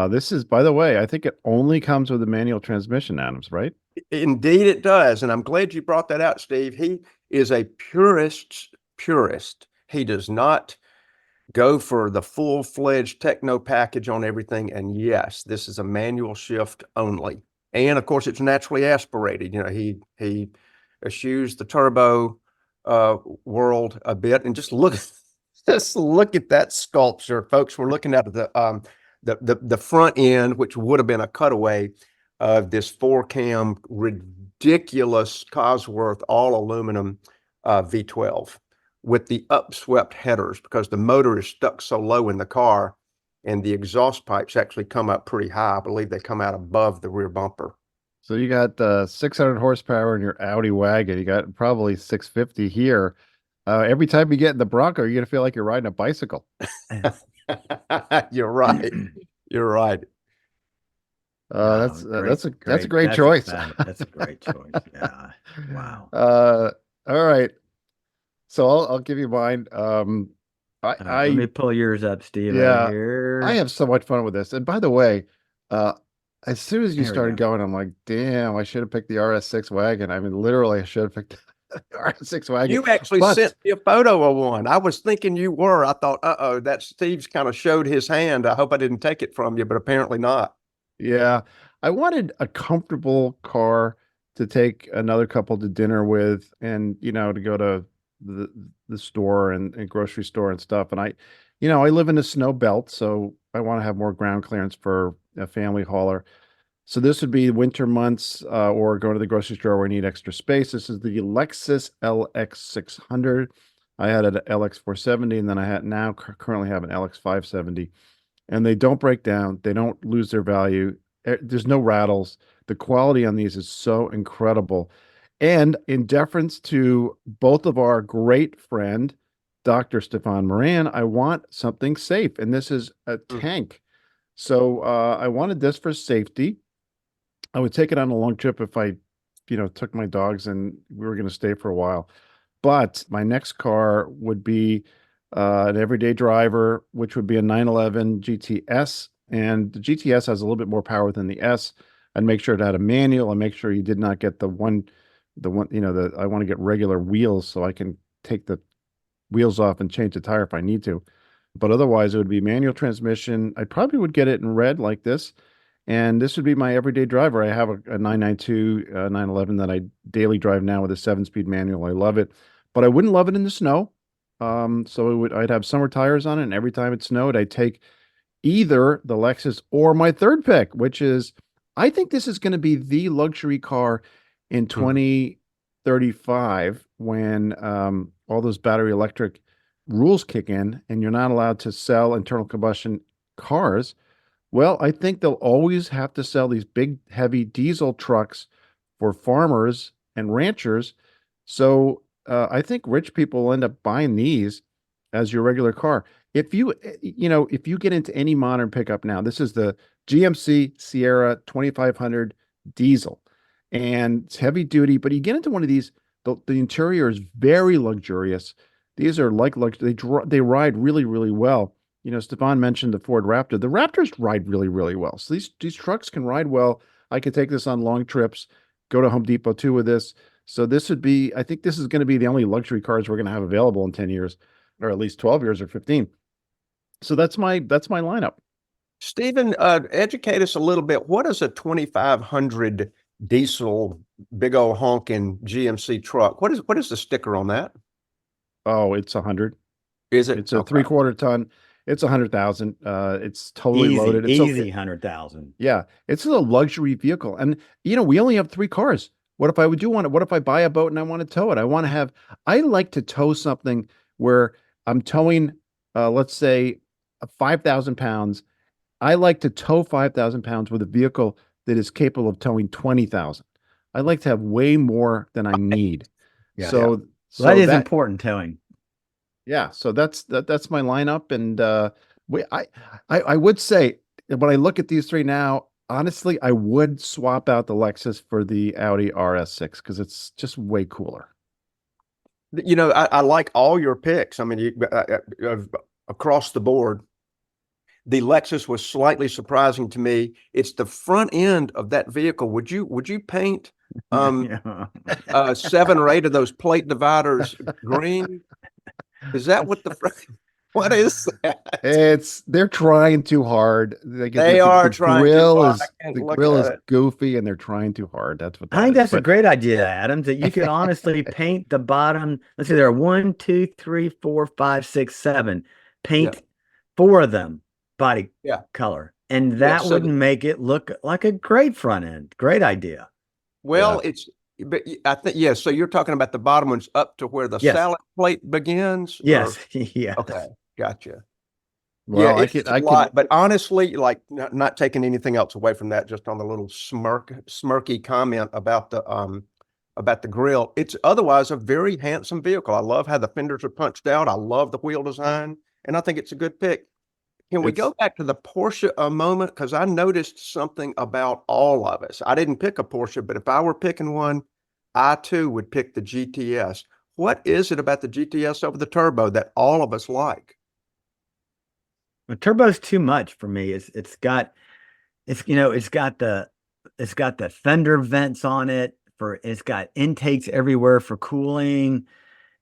This is, by the way, I think it only comes with a manual transmission, Adams, right? Indeed it does. And I'm glad you brought that out, Steve. He is a purist. He does not go for the full-fledged techno package on everything. And yes, this is a manual shift only. And of course, it's naturally aspirated. You know, he eschews the turbo world a bit. And just look at that sculpture, folks. We're looking at the front end, which would have been a cutaway of this 4-cam ridiculous Cosworth all aluminum V12 with the upswept headers, because the motor is stuck so low in the car and the exhaust pipes actually come up pretty high. I believe they come out above the rear bumper. So you got 600 horsepower in your Audi wagon. You got probably 650 here. Every time you get in the Bronco, you're going to feel like you're riding a bicycle. You're right. You're right. That's a great choice. That's a great choice. Yeah. Wow. All right. So I'll give you mine. Let me pull yours up, Steve. Yeah, right here. I have so much fun with this. And by the way, as soon as you There we started go. going, I'm like, damn, I should have picked the RS6 wagon. I mean, literally, I should have picked the RS6 wagon. You actually sent me a photo of one. I was thinking you were. I thought, that Steve's kind of showed his hand. I hope I didn't take it from you, but apparently not. Yeah, I wanted a comfortable car to take another couple to dinner with, and to go to the store and grocery store and stuff. And I live in a snow belt, so I want to have more ground clearance for a family hauler. So this would be winter months, or going to the grocery store where I need extra space. This is the Lexus LX600. I had an LX470, and then I currently have an LX570. And they don't break down. They don't lose their value. There's no rattles. The quality on these is so incredible. And in deference to both of our great friend, Dr. Stephan Moran, I want something safe. And this is a tank. So I wanted this for safety. I would take it on a long trip if I, took my dogs and we were going to stay for a while. But my next car would be an everyday driver, which would be a 911 GTS. And the GTS has a little bit more power than the S. I'd make sure it had a manual. I'd make sure you did not get I want to get regular wheels so I can take the wheels off and change the tire if I need to. But otherwise, it would be manual transmission. I probably would get it in red like this. And this would be my everyday driver. I have a 992 911 that I daily drive now with a 7-speed manual. I love it, but I wouldn't love it in the snow. So I'd have summer tires on it, and every time it snowed, I'd take either the Lexus or my third pick, which is, I think this is going to be the luxury car in 2035 when all those battery electric rules kick in and you're not allowed to sell internal combustion cars. Well, I think they'll always have to sell these big, heavy diesel trucks for farmers and ranchers. So I think rich people will end up buying these as your regular car. If you, if you get into any modern pickup now, this is the GMC Sierra 2500 diesel, and it's heavy duty, but you get into one of these, the interior is very luxurious. These are like they ride really, really well. Stefan mentioned the Ford Raptor. The Raptors ride really, really well. So these trucks can ride well. I could take this on long trips, go to Home Depot too with this. So I think this is going to be the only luxury cars we're going to have available in 10 years, or at least 12 years or 15. So that's my lineup. Stephen, educate us a little bit. What is a 2500 diesel, big old honking GMC truck? What is the sticker on that? Oh, it's 100. Is it? It's a 3/4 ton. It's 100,000. It's totally Easy, loaded. It's easy 100,000. Yeah, it's a luxury vehicle, and we only have 3 cars. What if I buy a boat and I want to tow it? I like to tow something where I'm towing, let's say, 5,000 pounds. I like to tow 5,000 pounds with a vehicle that is capable of towing 20,000. I like to have way more than I need. Yeah. So that is important towing. Yeah, so that's my lineup, and I would say when I look at these three now, honestly, I would swap out the Lexus for the Audi RS6 because it's just way cooler. I like all your picks. I mean, across the board. The Lexus was slightly surprising to me. It's the front end of that vehicle. Would you paint 7 or 8 of those plate dividers green? Is that what what is that? They're trying too hard. They are trying too hard. The grill is goofy and they're trying too hard. That's what I think that's a great idea, Adam, that you could honestly paint the bottom. Let's see, there are 1, 2, 3, 4, 5, 6, 7. Paint 4 of them body color. And that wouldn't make it look like a great front end. Great idea. Well, but I think, so you're talking about the bottom ones up to where the salad plate begins? Yes. Yeah. Okay. Gotcha. Well, I could, but honestly, like not taking anything else away from that, just on the little smirky comment about the grill. It's otherwise a very handsome vehicle. I love how the fenders are punched out. I love the wheel design, and I think it's a good pick. Can we go back to the Porsche a moment? Because I noticed something about all of us. I didn't pick a Porsche, but if I were picking one, I too would pick the GTS. What is it about the GTS over the turbo that all of us like? The turbo's too much for me. It's got the fender vents on it it's got intakes everywhere for cooling,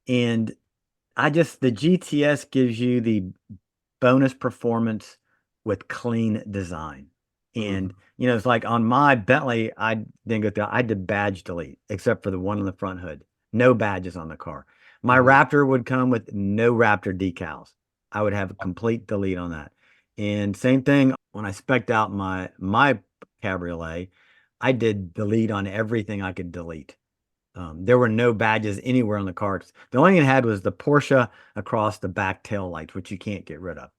and the GTS gives you the bonus performance with clean design. And it's like on my Bentley, I did badge delete except for the one on the front hood. No badges on the car. My Raptor would come with no Raptor decals. I would have a complete delete on that. And same thing when I spec'd out my Cabriolet, I did delete on everything I could delete. There were no badges anywhere on the car. The only thing it had was the Porsche across the back tail lights, which you can't get rid of.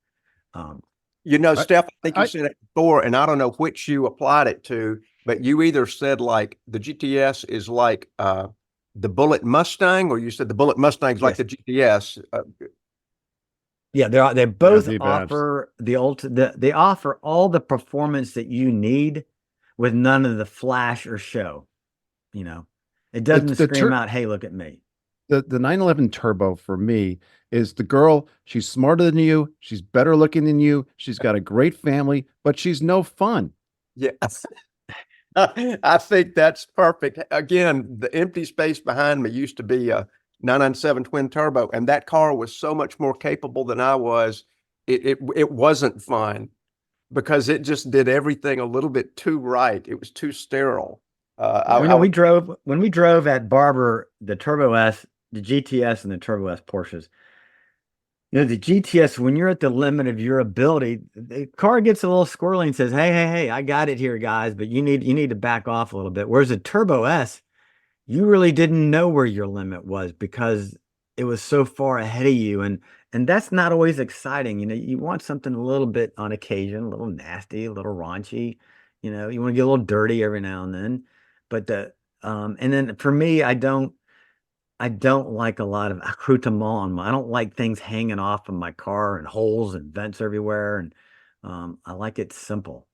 Steph, I think you said it before, and I don't know which you applied it to, but you either said like the GTS is like the Bullet Mustang, or you said the Bullet Mustang is like the GTS. Yeah, they both offer they offer all the performance that you need with none of the flash or show. It doesn't scream out, "Hey, look at me." The 911 Turbo for me is the girl. She's smarter than you. She's better looking than you. She's got a great family, but she's no fun. Yes. I think that's perfect. Again, the empty space behind me used to be a 997 twin turbo, and that car was so much more capable than I was. It wasn't fun because it just did everything a little bit too right. It was too sterile. When we drove at Barber, the Turbo S, the GTS, and the Turbo S Porsches. The GTS, when you're at the limit of your ability, the car gets a little squirrely and says, "Hey, I got it here, guys, but you need to back off a little bit." Whereas the Turbo S, you really didn't know where your limit was because it was so far ahead of you, and that's not always exciting. You want something a little bit on occasion, a little nasty, a little raunchy. You want to get a little dirty every now and then. But and then for me, I don't I don't like a lot of accoutrement. I don't like things hanging off of my car and holes and vents everywhere. And I like it simple.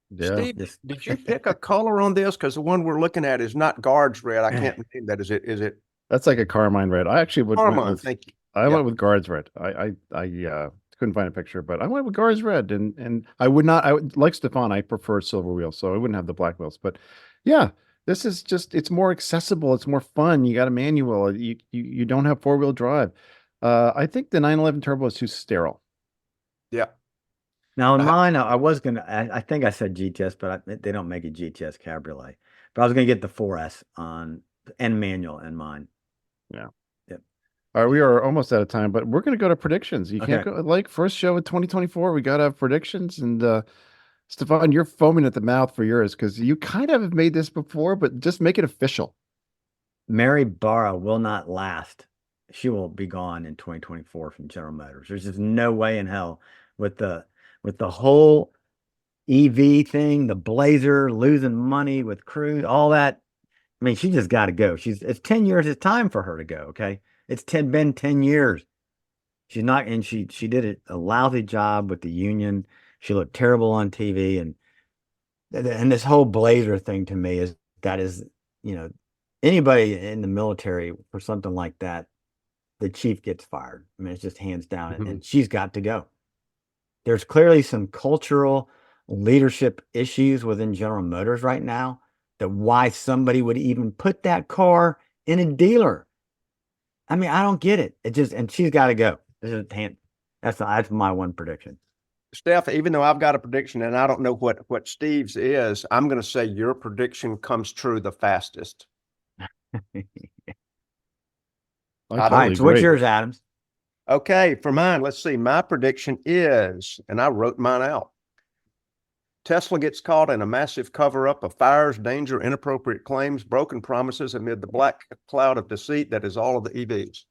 Yeah. Steve, Just did you pick a color on this? Because the one we're looking at is not guards red. I can't name that. Is it That's like a Carmine red. I actually went Armand? with Thank you. I Yeah. went with guards red. I couldn't find a picture, but I went with guards red, and I would not. I would, like Stefan. I prefer silver wheels, so I wouldn't have the black wheels. But yeah, this is just it's more accessible. It's more fun. You got a manual. You don't have four-wheel drive. I think the 911 Turbo is too sterile. Yeah. now in Uh, mine, I was gonna. I think I said GTS, but they don't make a GTS Cabriolet. But I was gonna get the 4S on and manual in mine. Yeah. Yep. All right, we are almost out of time, but we're going to go to predictions. You can't Okay. go like first show of 2024. We got to have predictions, and Stefan, you're foaming at the mouth for yours because you kind of have made this before, but just make it official. Mary Barra will not last. She will be gone in 2024 from General Motors. There's just no way in hell with the whole EV thing, the Blazer, losing money with Cruise, all that. I mean, she just got to go. It's 10 years. It's time for her to go. Okay. Been 10 years. She's not, and she did a lousy job with the union. She looked terrible on TV. And this whole Blazer thing to me is, you know, anybody in the military for something like that, the chief gets fired. I mean, it's just hands down, Mhm. and she's got to go. There's clearly some cultural leadership issues within General Motors right now that why somebody would even put that car in a dealer. I mean, I don't get it. And she's got to go. That's my one prediction. Steph, even though I've got a prediction and I don't know what Steve's is, I'm going to say your prediction comes true the fastest. I All totally right. So what's agree. yours, Adams? Okay, for mine, let's see. My prediction is, and I wrote mine out. Tesla gets caught in a massive cover-up of fires, danger, inappropriate claims, broken promises amid the black cloud of deceit that is all of the EVs.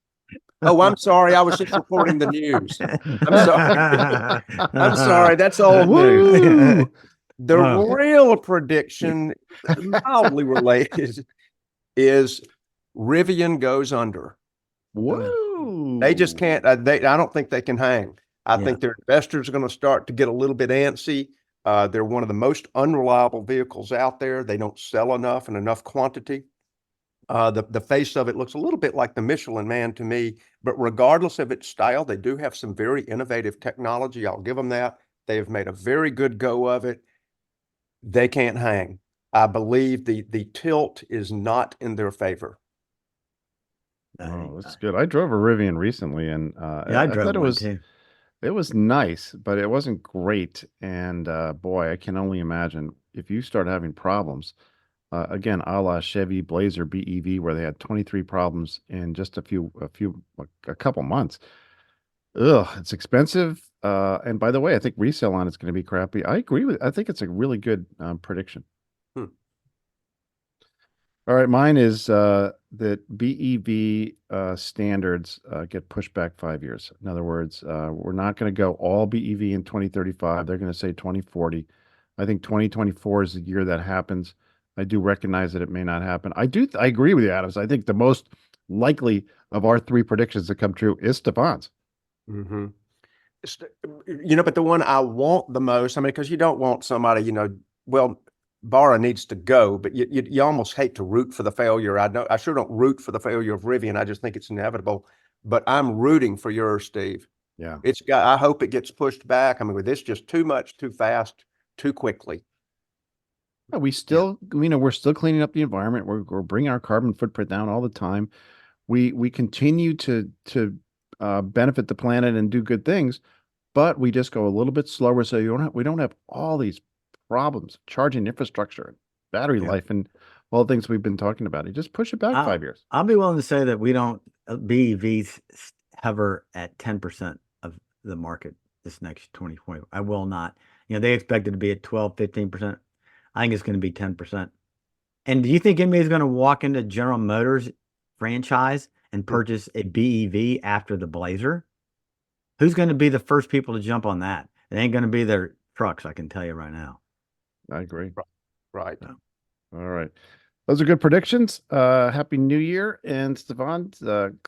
Oh, I'm sorry. I was just reporting the news. I'm sorry. I'm sorry. That's old news. Woo! The Wow. real prediction, mildly related, is Rivian goes under. Whoa! They just can't. I don't think they can hang. I Yeah. think their investors are going to start to get a little bit antsy. They're one of the most unreliable vehicles out there. They don't sell enough in enough quantity. The face of it looks a little bit like the Michelin Man to me, but regardless of its style, they do have some very innovative technology. I'll give them that. They have made a very good go of it. They can't hang. I believe the tilt is not in their favor. Oh, that's good. I drove a Rivian recently, and Yeah, I I drove thought one too. it was nice, but it wasn't great. And boy, I can only imagine if you start having problems. Again, a la Chevy Blazer BEV, where they had 23 problems in just a couple months. Ugh, it's expensive. And by the way, I think resale on it's going to be crappy. I think it's a really good prediction. Hmm. All right, mine is that BEV standards get pushed back 5 years. In other words, we're not going to go all BEV in 2035. They're going to say 2040. I think 2024 is the year that happens. I do recognize that it may not happen. I agree with you, Adams. I think the most likely of our three predictions to come true is Stefan's. Mm-hmm. But the one I want the most, I mean, because you don't want somebody, well, Barra needs to go, but you almost hate to root for the failure. I sure don't root for the failure of Rivian. I just think it's inevitable. But I'm rooting for yours, Steve. Yeah. I hope it gets pushed back. I mean, with this just too much, too fast, too quickly. We still, we're still cleaning up the environment. We're bringing our carbon footprint down all the time. We continue to benefit the planet and do good things, but we just go a little bit slower. So we don't have all these problems, charging infrastructure, battery life, and all the things we've been talking about. You just push it back 5 years. I'll be willing to say that we don't BEVs hover at 10% of the market this next 2020. I will not. They expect it to be at 12, 15%. I think it's going to be 10%. And do you think anybody's going to walk into General Motors franchise and purchase a BEV after the Blazer? Who's going to be the first people to jump on that? It ain't going to be their trucks, I can tell you right now. I agree. Right. All right. Those are good predictions. Happy New Year. And Stephan,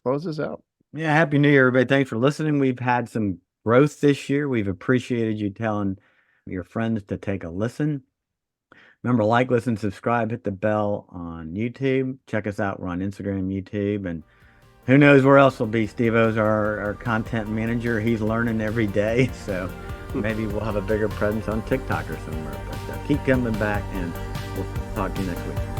close us out. Yeah, Happy New Year, everybody. Thanks for listening. We've had some growth this year. We've appreciated you telling your friends to take a listen. Remember, like, listen, subscribe, hit the bell on YouTube. Check us out. We're on Instagram, YouTube, and who knows where else we'll be. Steve-O's our content manager. He's learning every day, so maybe we'll have a bigger presence on TikTok or somewhere. But keep coming back, and we'll talk to you next week.